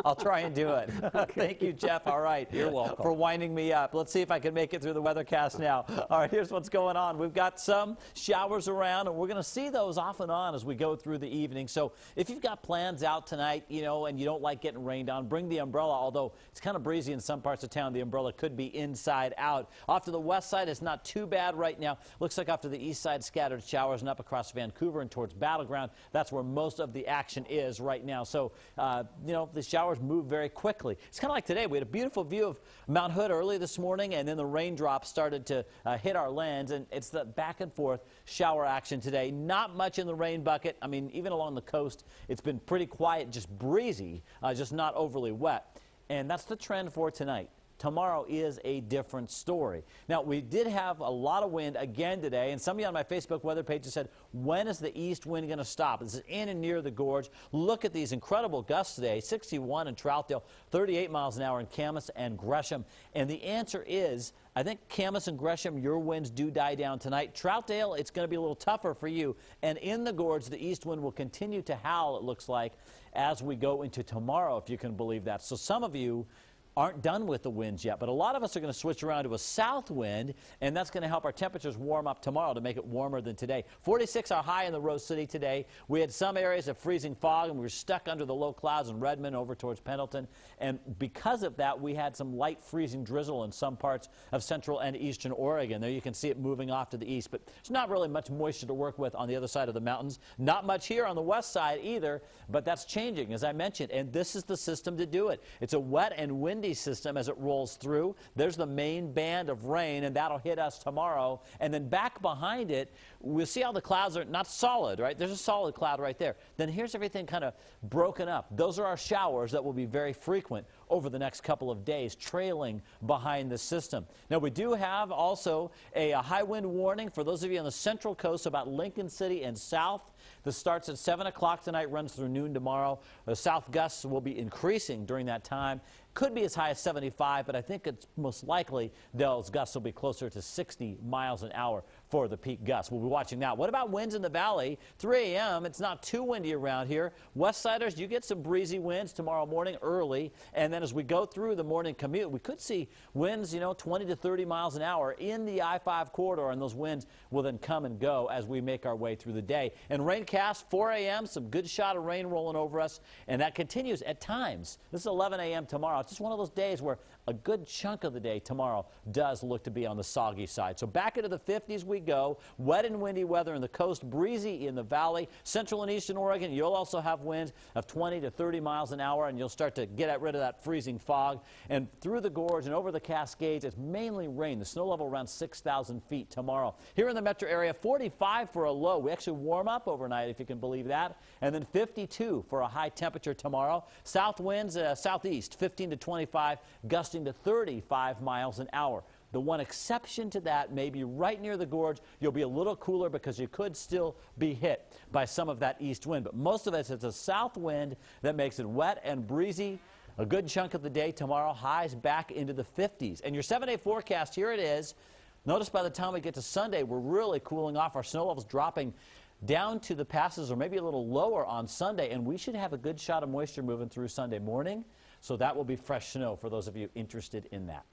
I'll try and do it. Thank you, Jeff. All right. You're welcome. For winding me up. Let's see if I can make it through the weathercast now. All right, here's what's going on. We've got some showers around, and we're going to see those off and on as we go through the evening. So if you've got plans out tonight, and you don't like getting rained on, bring the umbrella, although it's kind of breezy in some parts of town. The umbrella could be inside out. Off to the west side, it's not too bad right now. Looks like off to the east side, scattered showers, and up across Vancouver and towards Battleground. That's where most of the action is right now. So, the showers move very quickly. It's kind of like today. We had a beautiful view of Mount Hood early this morning, and then the raindrops started to hit our lands, and it's the back and forth shower action today. Not much in the rain bucket. I mean, even along the coast, it's been pretty quiet, just breezy, just not overly wet. And that's the trend for tonight. Tomorrow is a different story. Now, we did have a lot of wind again today, and some of you on my Facebook weather page said, when is the east wind going to stop? This is in and near the gorge. Look at these incredible gusts today, 61 in Troutdale, 38 miles an hour in Camas and Gresham. And the answer is, I think Camas and Gresham, your winds do die down tonight. Troutdale, it's going to be a little tougher for you. And in the gorge, the east wind will continue to howl, it looks like, as we go into tomorrow, if you can believe that. So some of you aren't done with the winds yet, but a lot of us are going to switch around to a south wind, and that's going to help our temperatures warm up tomorrow to make it warmer than today. 46 our high in the Rose City today. We had some areas of freezing fog, and we were stuck under the low clouds in Redmond over towards Pendleton, and because of that, we had some light freezing drizzle in some parts of central and eastern Oregon. There you can see it moving off to the east, but there's not really much moisture to work with on the other side of the mountains. Not much here on the west side either, but that's changing, as I mentioned, and this is the system to do it. It's a wet and windy system as it rolls through. There's the main band of rain, and that'll hit us tomorrow. And then back behind it, we'll see how the clouds are not solid, right? There's a solid cloud right there. Then here's everything kind of broken up. Those are our showers that will be very frequent over the next couple of days, trailing behind the system. Now, we do have also a high wind warning for those of you on the central coast about Lincoln City and south. This starts at 7 o'clock tonight, runs through noon tomorrow. The south gusts will be increasing during that time. Could be as high as 75, but I think it's most likely those gusts will be closer to 60 miles an hour for the peak gusts. We'll be watching now. What about winds in the valley? 3 a.m., it's not too windy around here. Westsiders, you get some breezy winds tomorrow morning early, and then as we go through the morning commute, we could see winds, 20 to 30 miles an hour in the I-5 corridor, and those winds will then come and go as we make our way through the day. And raincast, 4 a.m., some good shot of rain rolling over us, and that continues at times. This is 11 a.m. tomorrow. It's just one of those days where a good chunk of the day tomorrow does look to be on the soggy side. So back into the 50s we go. Wet and windy weather in the coast, breezy in the valley. Central and eastern Oregon, you'll also have winds of 20 to 30 miles an hour, and you'll start to get rid of that freezing fog. And through the gorge and over the Cascades, it's mainly rain. The snow level around 6,000 feet tomorrow. Here in the metro area, 45 for a low. We actually warm up overnight, if you can believe that. And then 52 for a high temperature tomorrow. South winds, southeast, 15 to 25, gusting to 35 miles an hour. The one exception to that may be right near the gorge. You'll be a little cooler because you could still be hit by some of that east wind. But most of it, it's a south wind that makes it wet and breezy. A good chunk of the day tomorrow, highs back into the 50s. And your 7-day forecast, here it is. Notice by the time we get to Sunday, we're really cooling off. Our snow levels dropping down to the passes or maybe a little lower on Sunday. And we should have a good shot of moisture moving through Sunday morning. So that will be fresh snow for those of you interested in that.